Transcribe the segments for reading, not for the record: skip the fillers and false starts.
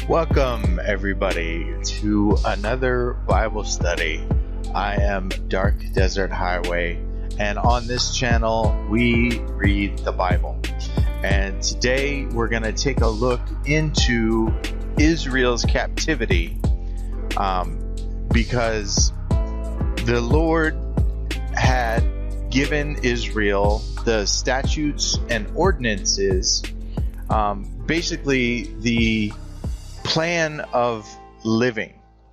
Welcome, everybody, to another Bible study. I am Dark Desert Highway, and on this channel, we read the Bible. And today, we're going to take a look into Israel's captivity, because the Lord had given Israel the statutes and ordinances, basically the plan of living.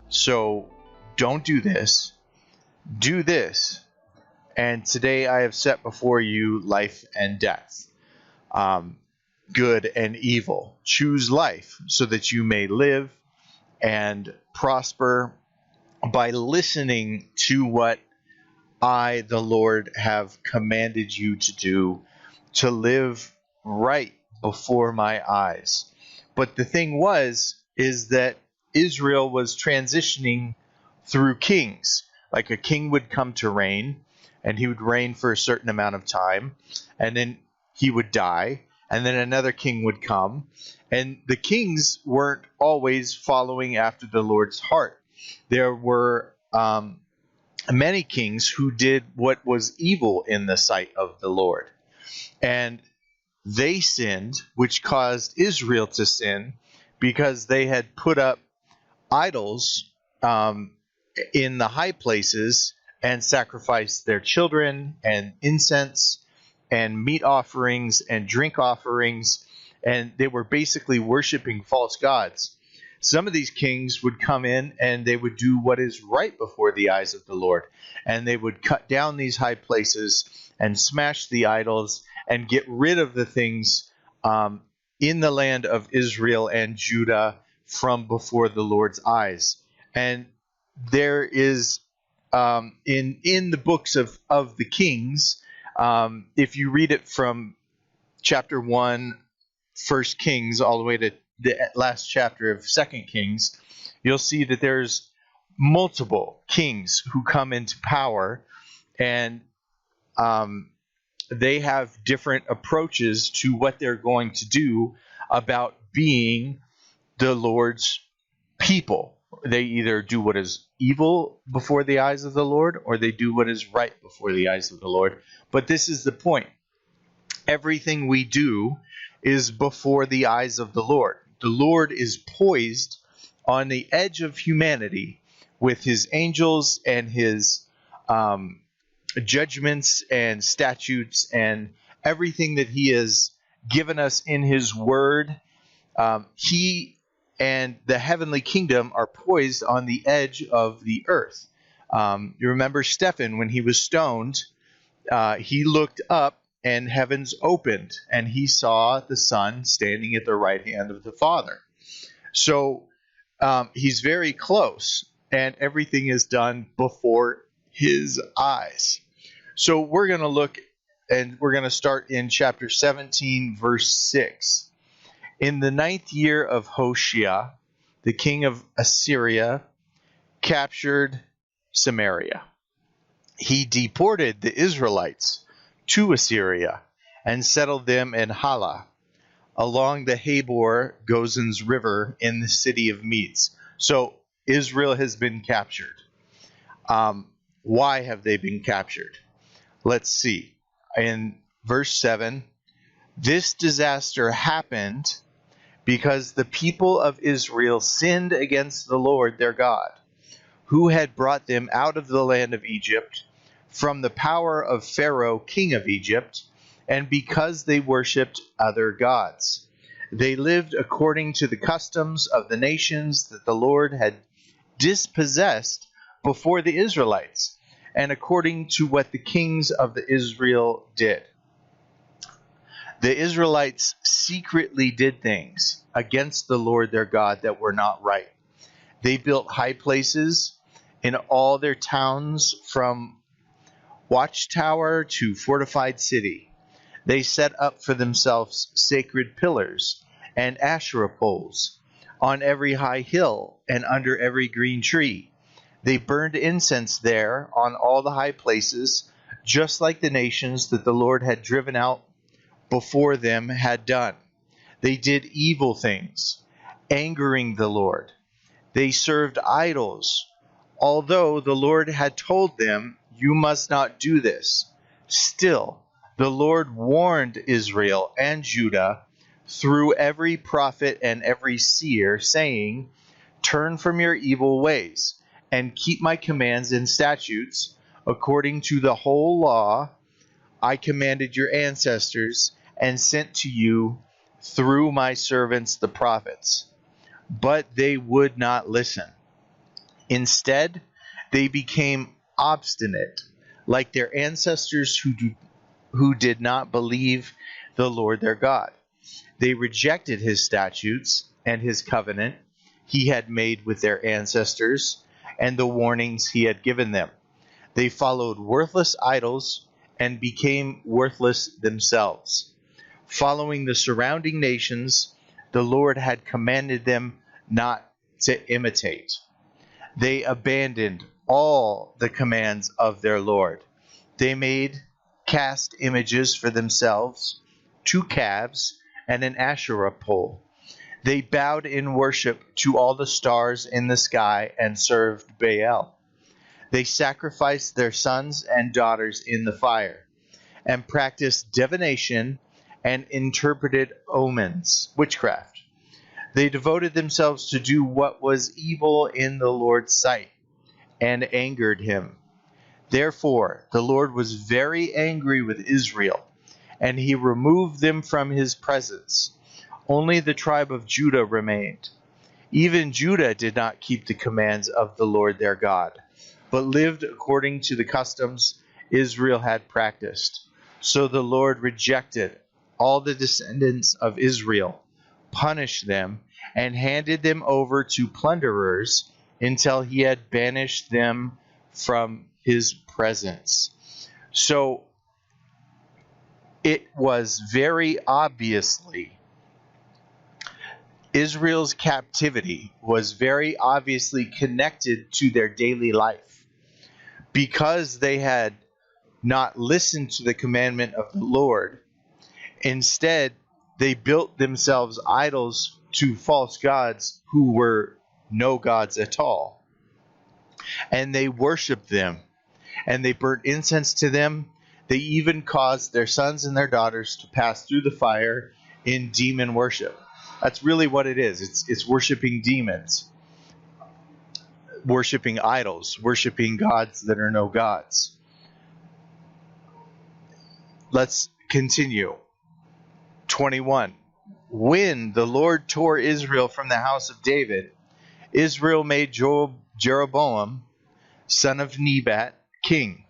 So don't do this, do this. And today I have set before you life and death, good and evil. Choose life so that you may live and prosper by listening to what I, the Lord, have commanded you to do, to live right before my eyes. But the thing is that Israel was transitioning through kings. Like a king would come to reign, and he would reign for a certain amount of time, and then he would die, and then another king would come. And the kings weren't always following after the Lord's heart. There were many kings who did what was evil in the sight of the Lord. And they sinned, which caused Israel to sin, because they had put up idols in the high places and sacrificed their children and incense and meat offerings and drink offerings, and they were basically worshiping false gods. Some of these kings would come in and they would do what is right before the eyes of the Lord, and they would cut down these high places and smash the idols and get rid of the things in the land of Israel and Judah from before the Lord's eyes. And there is in the books of the Kings, if you read it from chapter 1, 1 Kings, all the way to the last chapter of 2 Kings, you'll see that there's multiple kings who come into power, and they have different approaches to what they're going to do about being the Lord's people. They either do what is evil before the eyes of the Lord, or they do what is right before the eyes of the Lord. But this is the point. Everything we do is before the eyes of the Lord. The Lord is poised on the edge of humanity with his angels and his judgments and statutes and everything that he has given us in his word. He and the heavenly kingdom are poised on the edge of the earth. You remember Stephen, when he was stoned, he looked up and heavens opened, and he saw the Son standing at the right hand of the Father. So he's very close, and everything is done before his eyes. So we're going to look, and we're going to start in chapter 17, verse 6. In the 9th year of Hoshea, the king of Assyria captured Samaria. He deported the Israelites to Assyria and settled them in Hala, along the Habor Gozan's river in the city of Medes. So Israel has been captured. Why have they been captured? Let's see. In verse 7, this disaster happened because the people of Israel sinned against the Lord their God, who had brought them out of the land of Egypt from the power of Pharaoh, king of Egypt, and because they worshipped other gods. They lived according to the customs of the nations that the Lord had dispossessed before the Israelites, and according to what the kings of the Israel did. The Israelites secretly did things against the Lord their God that were not right. They built high places in all their towns, from watchtower to fortified city. They set up for themselves sacred pillars and Asherah poles on every high hill and under every green tree. They burned incense there on all the high places, just like the nations that the Lord had driven out before them had done. They did evil things angering the Lord. They served idols, although the Lord had told them, "You must not do this." Still, the Lord warned Israel and Judah through every prophet and every seer, saying, "Turn from your evil ways, and keep my commands and statutes, according to the whole law I commanded your ancestors and sent to you through my servants the prophets." But they would not listen. Instead, they became obstinate, like their ancestors who did not believe the Lord their God. They rejected his statutes and his covenant he had made with their ancestors and the warnings he had given them. They followed worthless idols and became worthless themselves. Following the surrounding nations, the Lord had commanded them not to imitate. They abandoned all the commands of their Lord. They made cast images for themselves, 2 calves, and an Asherah pole. They bowed in worship to all the stars in the sky and served Baal. They sacrificed their sons and daughters in the fire, and practiced divination and interpreted omens, witchcraft. They devoted themselves to do what was evil in the Lord's sight, and angered him. Therefore, the Lord was very angry with Israel, and he removed them from his presence. Only the tribe of Judah remained. Even Judah did not keep the commands of the Lord their God, but lived according to the customs Israel had practiced. So the Lord rejected all the descendants of Israel, punished them, and handed them over to plunderers until he had banished them from his presence. So it was very obviously, Israel's captivity was very obviously connected to their daily life. Because they had not listened to the commandment of the Lord, instead they built themselves idols to false gods who were no gods at all. And they worshiped them, and they burnt incense to them. They even caused their sons and their daughters to pass through the fire in demon worship. That's really what it is. It's worshiping demons, worshiping idols, worshiping gods that are no gods. Let's continue. 21. When the Lord tore Israel from the house of David, Israel made Jeroboam, son of Nebat, king.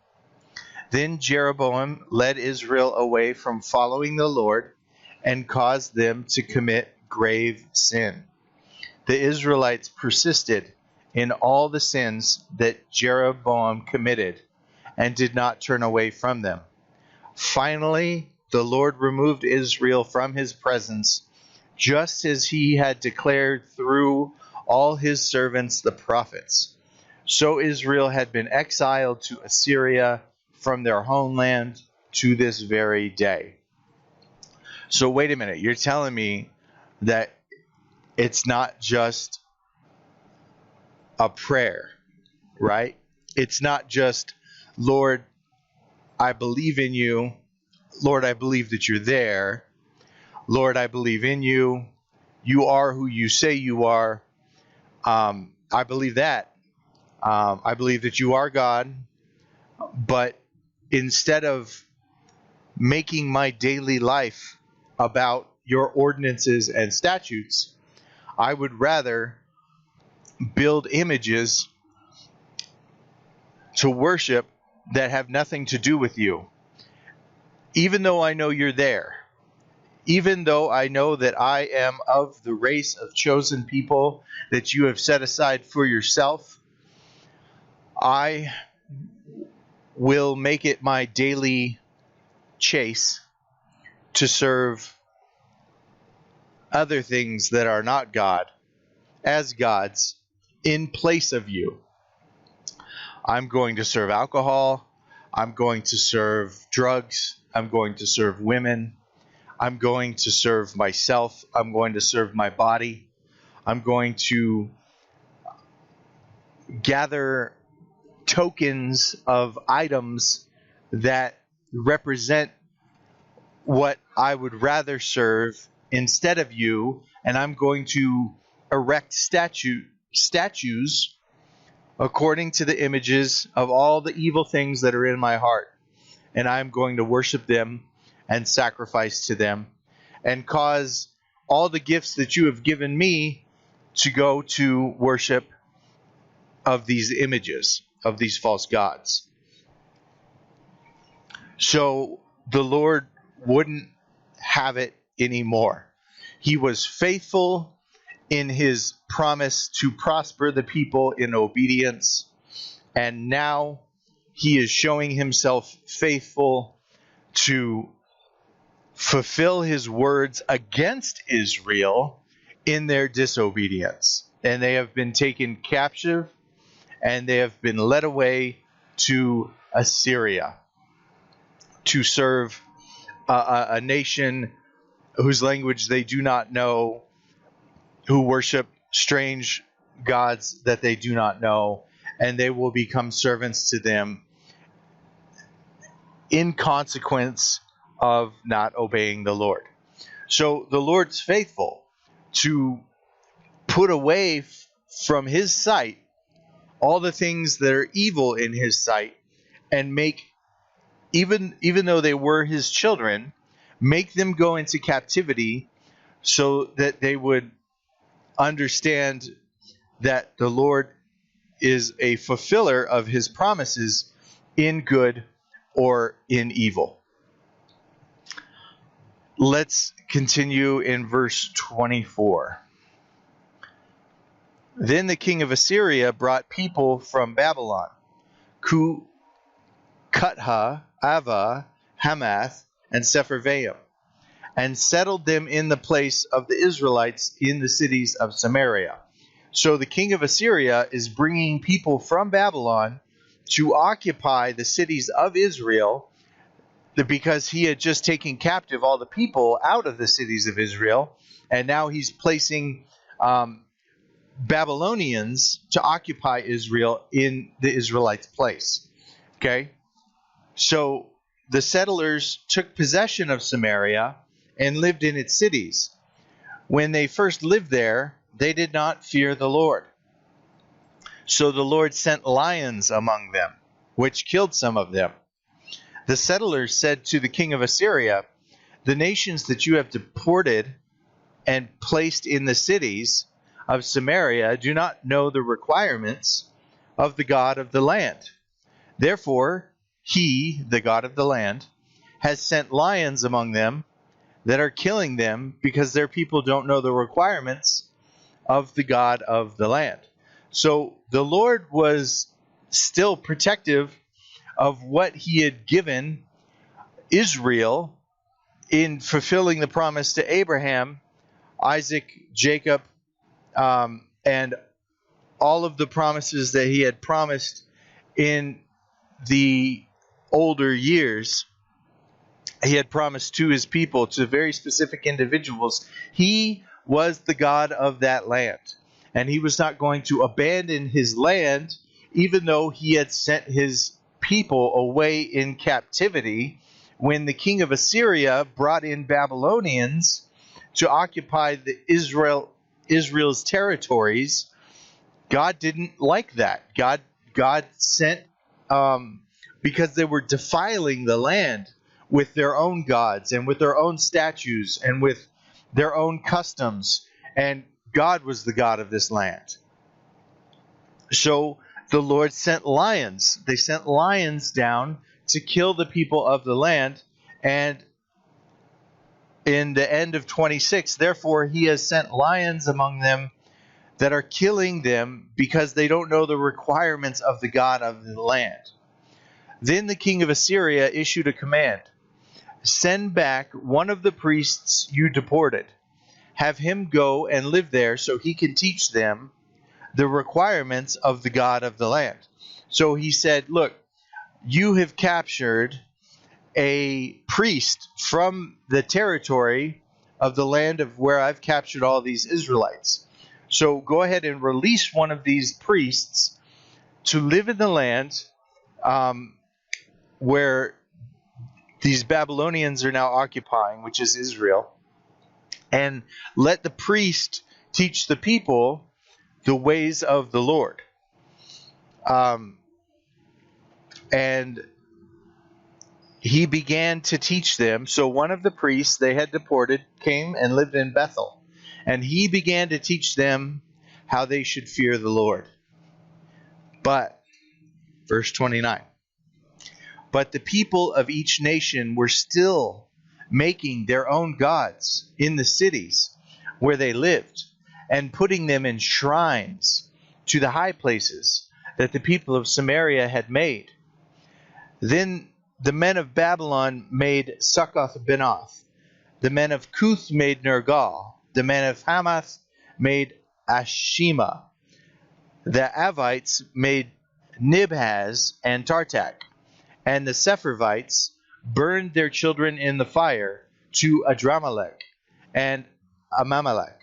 Then Jeroboam led Israel away from following the Lord and caused them to commit grave sin. The Israelites persisted in all the sins that Jeroboam committed and did not turn away from them. Finally, the Lord removed Israel from his presence, just as he had declared through all his servants the prophets. So Israel had been exiled to Assyria from their homeland to this very day. So wait a minute, you're telling me that it's not just a prayer, right? It's not just, "Lord, I believe in you. Lord, I believe that you're there. Lord, I believe in you. You are who you say you are. I believe that. I believe that you are God." But instead of making my daily life about your ordinances and statutes, I would rather build images to worship that have nothing to do with you. Even though I know you're there, even though I know that I am of the race of chosen people that you have set aside for yourself, I will make it my daily chase to serve other things that are not God as gods in place of you. I'm going to serve alcohol. I'm going to serve drugs. I'm going to serve women. I'm going to serve myself. I'm going to serve my body. I'm going to gather tokens of items that represent what I would rather serve instead of you, and I'm going to erect statues according to the images of all the evil things that are in my heart, and I'm going to worship them and sacrifice to them and cause all the gifts that you have given me to go to worship of these images, of these false gods. So the Lord wouldn't have it anymore. He was faithful in his promise to prosper the people in obedience, and now he is showing himself faithful to fulfill his words against Israel in their disobedience. And they have been taken captive, and they have been led away to Assyria to serve a nation whose language they do not know, who worship strange gods that they do not know, and they will become servants to them in consequence of not obeying the Lord. So the Lord's faithful to put away from his sight all the things that are evil in his sight, and make, even though they were his children, make them go into captivity so that they would understand that the Lord is a fulfiller of his promises in good or in evil. Let's continue in verse 24. Then the king of Assyria brought people from Babylon, Cutha, Ava, Hamath, and Sepharvaim, and settled them in the place of the Israelites in the cities of Samaria. So the king of Assyria is bringing people from Babylon to occupy the cities of Israel, because he had just taken captive all the people out of the cities of Israel, and now he's placing Babylonians to occupy Israel in the Israelites' place. Okay? So the settlers took possession of Samaria and lived in its cities. When they first lived there, they did not fear the Lord. So the Lord sent lions among them, which killed some of them. The settlers said to the king of Assyria, "The nations that you have deported and placed in the cities of Samaria do not know the requirements of the God of the land. Therefore, he, the God of the land, has sent lions among them that are killing them, because their people don't know the requirements of the God of the land." So the Lord was still protective of what he had given Israel in fulfilling the promise to Abraham, Isaac, Jacob, and all of the promises that he had promised in the older years. He had promised to his people, to very specific individuals. He was the God of that land, and he was not going to abandon his land, even though he had sent his people away in captivity. When the king of Assyria brought in Babylonians to occupy the Israel's territories, God didn't like that. God sent, because they were defiling the land with their own gods and with their own statues and with their own customs, and God was the God of this land. So the Lord sent lions. They sent lions down to kill the people of the land, and in the end of 26, therefore he has sent lions among them that are killing them, because they don't know the requirements of the God of the land. Then the king of Assyria issued a command: "Send back one of the priests you deported. Have him go and live there, so he can teach them the requirements of the God of the land." So he said, "Look, you have captured a priest from the territory of the land of where I've captured all these Israelites. So go ahead and release one of these priests to live in the land where these Babylonians are now occupying, which is Israel, and let the priest teach the people the ways of the Lord. And he began to teach them. So one of the priests they had deported came and lived in Bethel. And he began to teach them how they should fear the Lord. But, verse 29, but the people of each nation were still making their own gods in the cities where they lived, and putting them in shrines to the high places that the people of Samaria had made. Then the men of Babylon made Succoth-Benoth. The men of Cuth made Nergal. The men of Hamath made Ashima. The Avites made Nibhaz and Tartak. And the Sepharvites burned their children in the fire to Adramelech and Amamelech,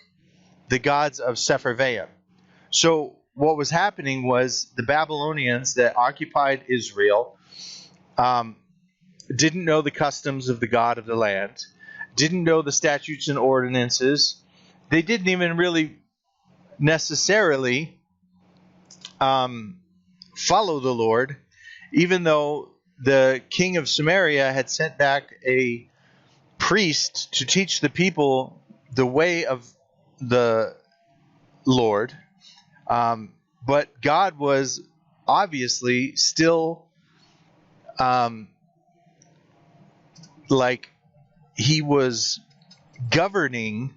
the gods of Sepharvaim. So what was happening was the Babylonians that occupied Israel didn't know the customs of the God of the land, didn't know the statutes and ordinances. They didn't even really necessarily follow the Lord, even though the king of Samaria had sent back a priest to teach the people the way of the Lord. But God was obviously still he was governing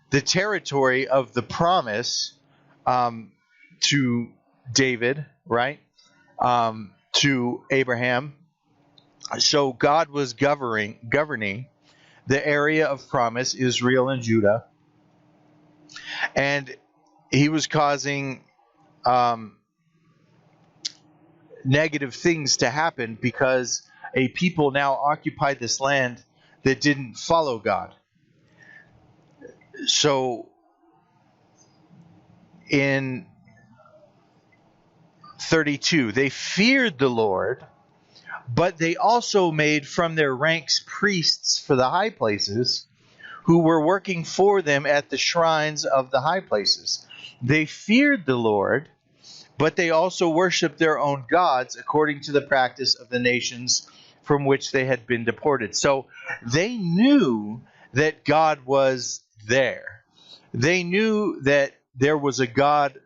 the territory of the promise to David, right? To Abraham. So God was governing the area of promise, Israel and Judah. And he was causing negative things to happen because a people now occupied this land that didn't follow God. So in 32, they feared the Lord, but they also made from their ranks priests for the high places who were working for them at the shrines of the high places. They feared the Lord, but they also worshiped their own gods according to the practice of the nations from which they had been deported. So they knew that God was there. They knew that there was a God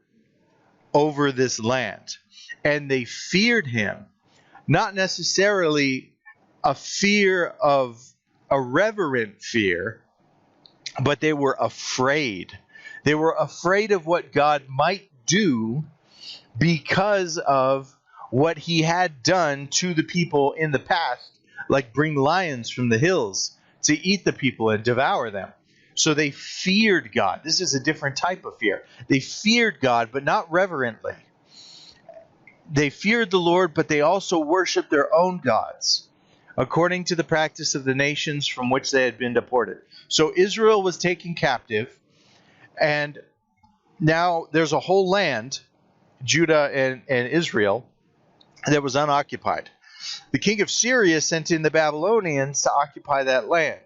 over this land, and they feared him. Not necessarily a fear of a reverent fear, but they were afraid. They were afraid of what God might do because of what he had done to the people in the past, like bring lions from the hills to eat the people and devour them. So they feared God. This is a different type of fear. They feared God, but not reverently. They feared the Lord, but they also worshiped their own gods, according to the practice of the nations from which they had been deported. So Israel was taken captive, and now there's a whole land, Judah and Israel, that was unoccupied. The king of Syria sent in the Babylonians to occupy that land.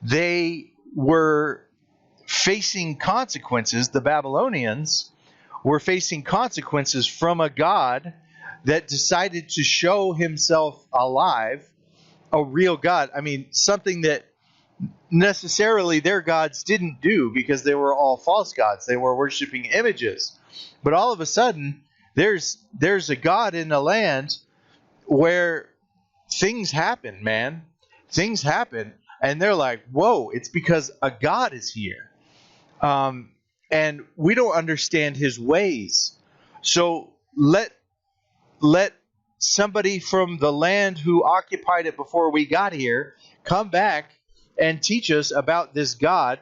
They were facing consequences. The Babylonians were facing consequences from a God that decided to show himself alive, a real God. I mean, something that necessarily their gods didn't do because they were all false gods. They were worshiping images. But all of a sudden, there's a God in the land where things happen, man. Things happen. And they're like, whoa, it's because a God is here. And we don't understand his ways. So let somebody from the land who occupied it before we got here come back and teach us about this God.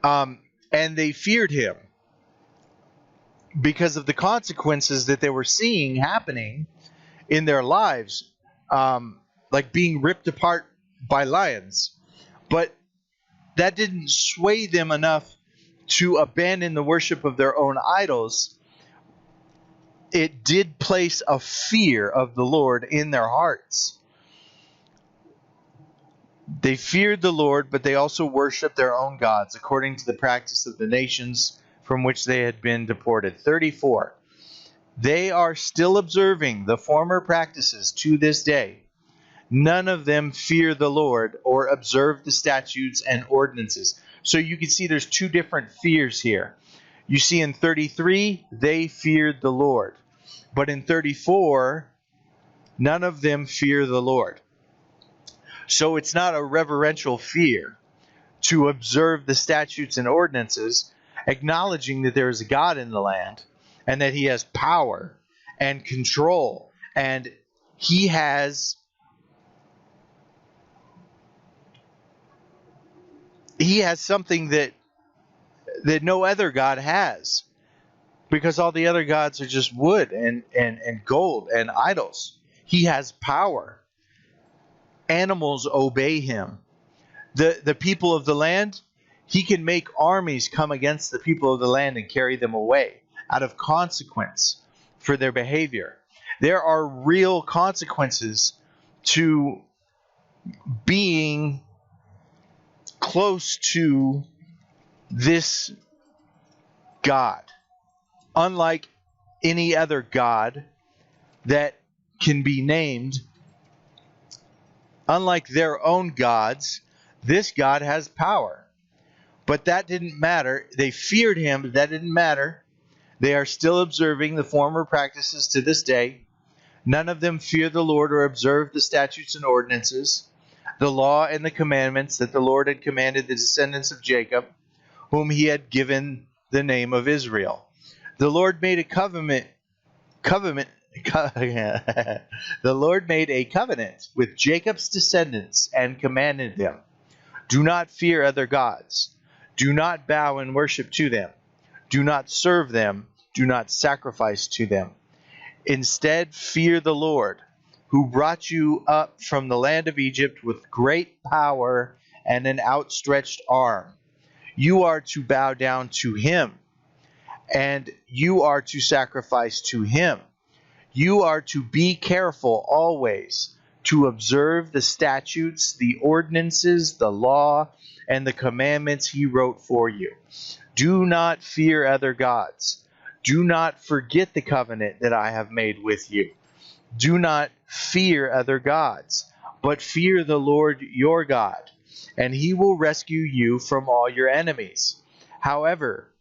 And they feared him because of the consequences that they were seeing happening in their lives, like being ripped apart by lions. But that didn't sway them enough to abandon the worship of their own idols, it did place a fear of the Lord in their hearts. They feared the Lord, but they also worshiped their own gods, according to the practice of the nations from which they had been deported. 34. They are still observing the former practices to this day. None of them fear the Lord or observe the statutes and ordinances. So you can see there's two different fears here. You see in 33, they feared the Lord. But in 34, none of them fear the Lord. So it's not a reverential fear to observe the statutes and ordinances, acknowledging that there is a God in the land and that he has power and control, and he has something that no other God has, because all the other gods are just wood and gold and idols. He has power. Animals obey him. The people of the land, he can make armies come against the people of the land and carry them away out of consequence for their behavior. There are real consequences to being close to this God. Unlike any other God that can be named, unlike their own gods, this God has power. But that didn't matter. They feared him, but that didn't matter. They are still observing the former practices to this day. None of them fear the Lord or observe the statutes and ordinances, the law and the commandments that the Lord had commanded the descendants of Jacob, whom he had given the name of Israel. The Lord made a covenant. The Lord made a covenant with Jacob's descendants and commanded them, do not fear other gods. Do not bow and worship to them. Do not serve them. Do not sacrifice to them. Instead, fear the Lord, who brought you up from the land of Egypt with great power and an outstretched arm. You are to bow down to him, and you are to sacrifice to him. You are to be careful always to observe the statutes, the ordinances, the law, and the commandments he wrote for you. Do not fear other gods. Do not forget the covenant that I have made with you. Do not fear other gods, but fear the Lord your God, and he will rescue you from all your enemies. However,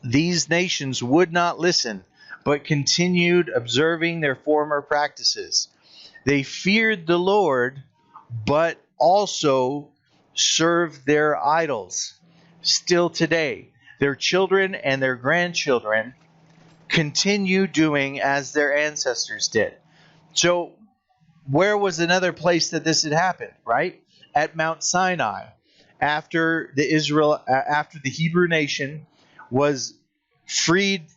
these nations would not listen, but continued observing their former practices. They feared the Lord, but also served their idols. Still today, their children and their grandchildren continue doing as their ancestors did. So, where was another place that this had happened, right? At Mount Sinai, after the Hebrew nation was freed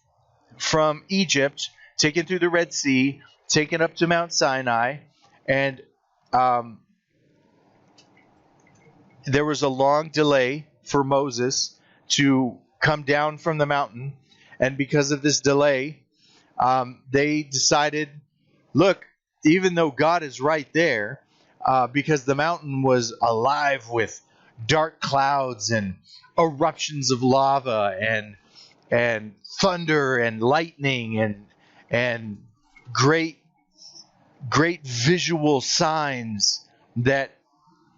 from Egypt, taken through the Red Sea, taken up to Mount Sinai, and there was a long delay for Moses to come down from the mountain. And because of this delay, they decided, look, even though God is right there, because the mountain was alive with dark clouds and eruptions of lava and thunder and lightning and great visual signs that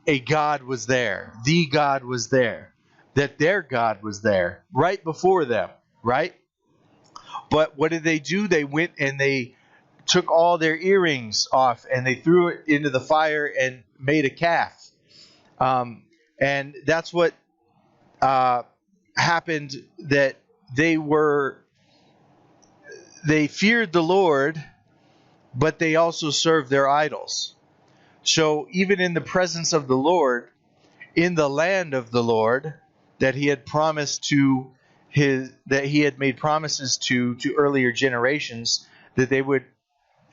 a God was there, the God was there, that their God was there right before them, right? But what did they do? They went and they took all their earrings off and they threw it into the fire and made a calf. And that's what happened, that they feared the Lord, but they also served their idols. So even in the presence of the Lord, in the land of the Lord, that he had promised to that he had made promises to earlier generations, that they would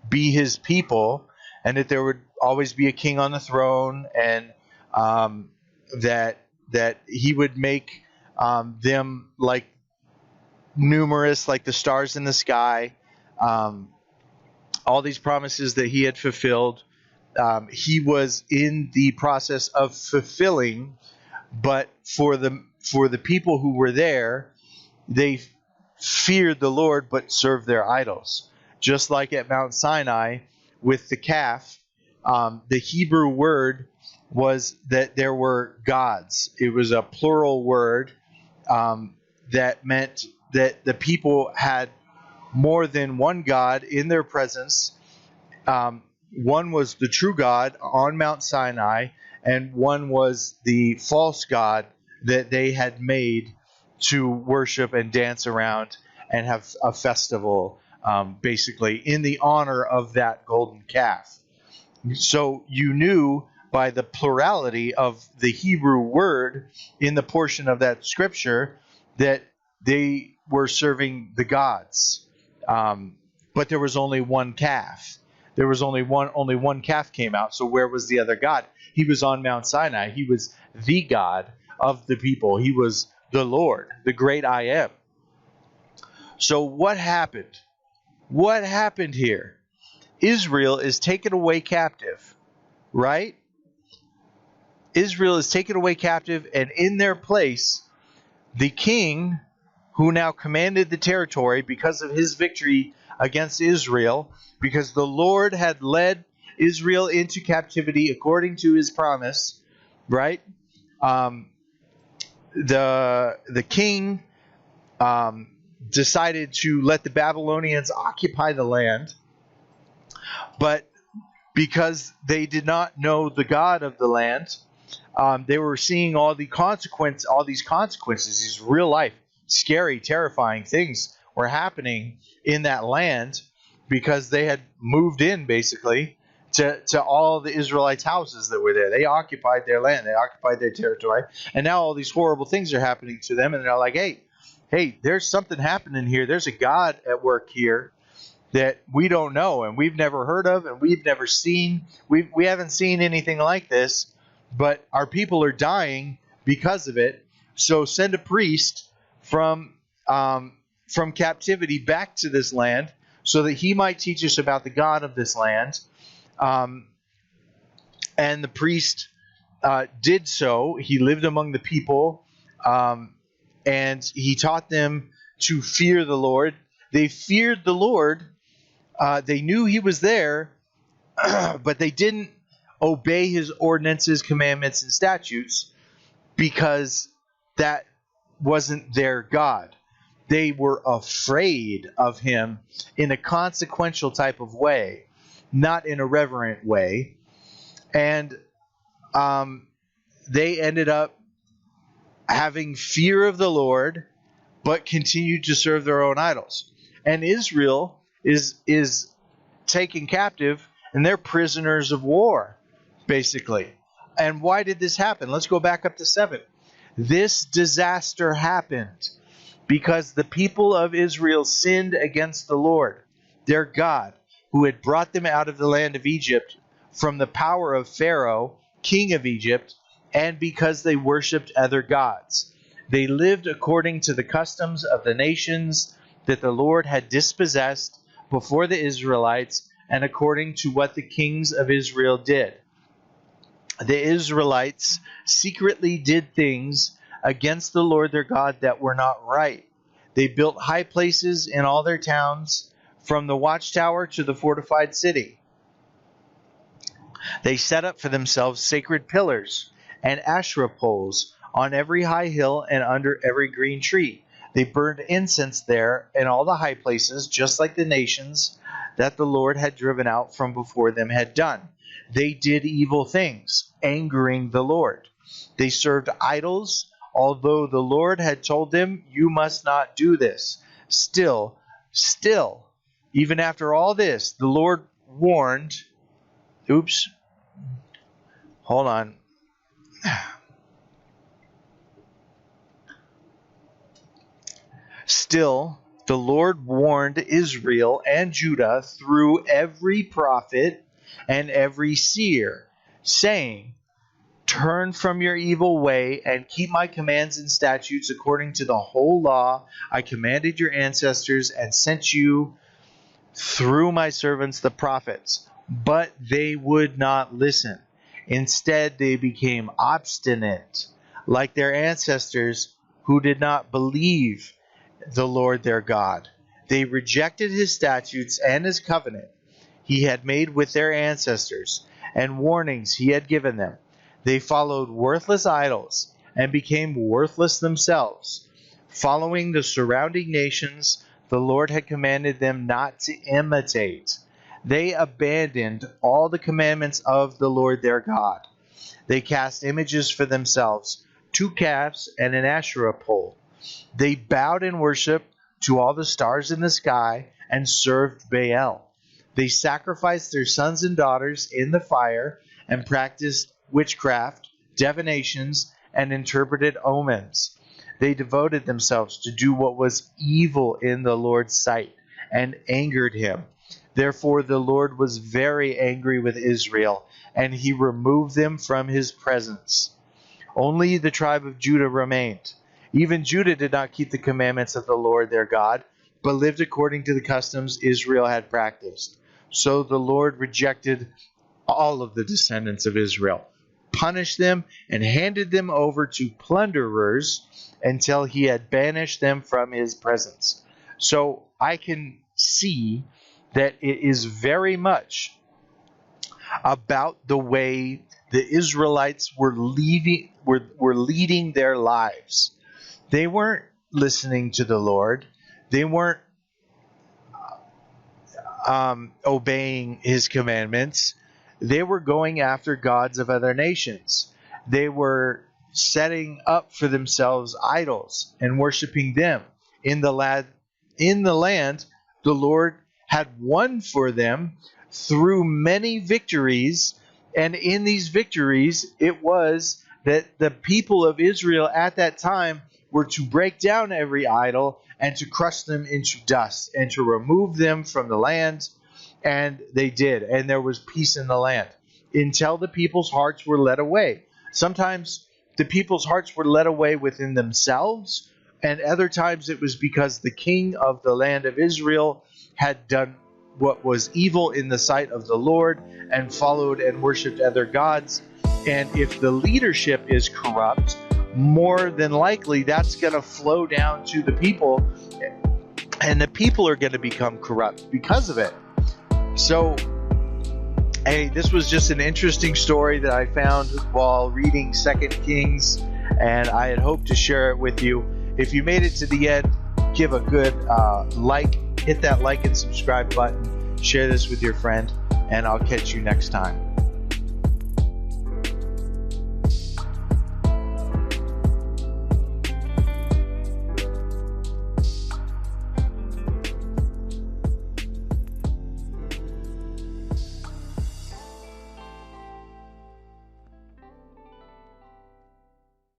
be his people, and that there would always be a king on the throne, and that he would make them like numerous, like the stars in the sky, all these promises that he had fulfilled. He was in the process of fulfilling, but for the people who were there, they feared the Lord but served their idols. Just like at Mount Sinai with the calf, the Hebrew word was that there were gods. It was a plural word that meant that the people had more than one God in their presence. One was the true God on Mount Sinai, and one was the false God that they had made to worship and dance around and have a festival, basically, in the honor of that golden calf. So you knew by the plurality of the Hebrew word in the portion of that scripture that they were serving the gods. But there was only one calf. There was only one calf came out. So where was the other God? He was on Mount Sinai. He was the God of the people. He was the Lord, the great I am. So what happened? What happened here? Israel is taken away captive, right? Israel is taken away captive, and in their place, the king, who now commanded the territory because of his victory against Israel, because the Lord had led Israel into captivity according to his promise, right? The king decided to let the Babylonians occupy the land, but because they did not know the God of the land, they were seeing all these consequences, these real life, scary, terrifying things were happening in that land because they had moved in basically to all the Israelites' houses that were there. They occupied their land, they occupied their territory, and now all these horrible things are happening to them, and they're like, hey, there's something happening here. There's a God at work here that we don't know and we've never heard of and we've never seen. We haven't seen anything like this, but our people are dying because of it. So send a priest from captivity back to this land so that he might teach us about the God of this land. And the priest did so. He lived among the people, and he taught them to fear the Lord. They feared the Lord. They knew he was there, but they didn't obey his ordinances, commandments, and statutes because that wasn't their God. They were afraid of him in a consequential type of way, not in a reverent way. And they ended up having fear of the Lord, but continued to serve their own idols. And Israel is taken captive, and they're prisoners of war, basically. And why did this happen? Let's go back up to 7. This disaster happened because the people of Israel sinned against the Lord, their God, who had brought them out of the land of Egypt from the power of Pharaoh, king of Egypt, and because they worshipped other gods. They lived according to the customs of the nations that the Lord had dispossessed before the Israelites, and according to what the kings of Israel did. The Israelites secretly did things against the Lord their God that were not right. They built high places in all their towns, from the watchtower to the fortified city. They set up for themselves sacred pillars and Asherah poles on every high hill and under every green tree. They burned incense there in all the high places, just like the nations that the Lord had driven out from before them had done. They did evil things, angering the Lord. They served idols, although the Lord had told them, "You must not do this." Still, even after all this, the Lord warned. Hold on. Still, the Lord warned Israel and Judah through every prophet and every seer, saying, Turn from your evil way and keep my commands and statutes according to the whole law I commanded your ancestors and sent you through my servants the prophets. But they would not listen. Instead, they became obstinate, like their ancestors who did not believe the Lord their God. They rejected his statutes and his covenant he had made with their ancestors, and warnings he had given them. They followed worthless idols and became worthless themselves, following the surrounding nations the Lord had commanded them not to imitate. They abandoned all the commandments of the Lord their God. They cast images for themselves, 2 calves and an Asherah pole. They bowed in worship to all the stars in the sky and served Baal. They sacrificed their sons and daughters in the fire and practiced witchcraft, divinations, and interpreted omens. They devoted themselves to do what was evil in the Lord's sight and angered him. Therefore the Lord was very angry with Israel, and he removed them from his presence. Only the tribe of Judah remained. Even Judah did not keep the commandments of the Lord their God, but lived according to the customs Israel had practiced. So the Lord rejected all of the descendants of Israel, punished them, and handed them over to plunderers until he had banished them from his presence. So I can see that it is very much about the way the Israelites were leading their lives. They weren't listening to the Lord. They weren't obeying his commandments. They were going after gods of other nations. They were setting up for themselves idols and worshiping them. In the land, the Lord had won for them through many victories, and in these victories, it was that the people of Israel at that time were to break down every idol and to crush them into dust and to remove them from the land. And they did. And there was peace in the land until the people's hearts were led away. Sometimes the people's hearts were led away within themselves, and other times it was because the king of the land of Israel had done what was evil in the sight of the Lord and followed and worshipped other gods. And if the leadership is corrupt, more than likely that's going to flow down to the people, and the people are going to become corrupt because of it. So, hey, this was just an interesting story that I found while reading 2 Kings, and I had hoped to share it with you. If you made it to the end, give a good hit that like and subscribe button, share this with your friend, and I'll catch you next time.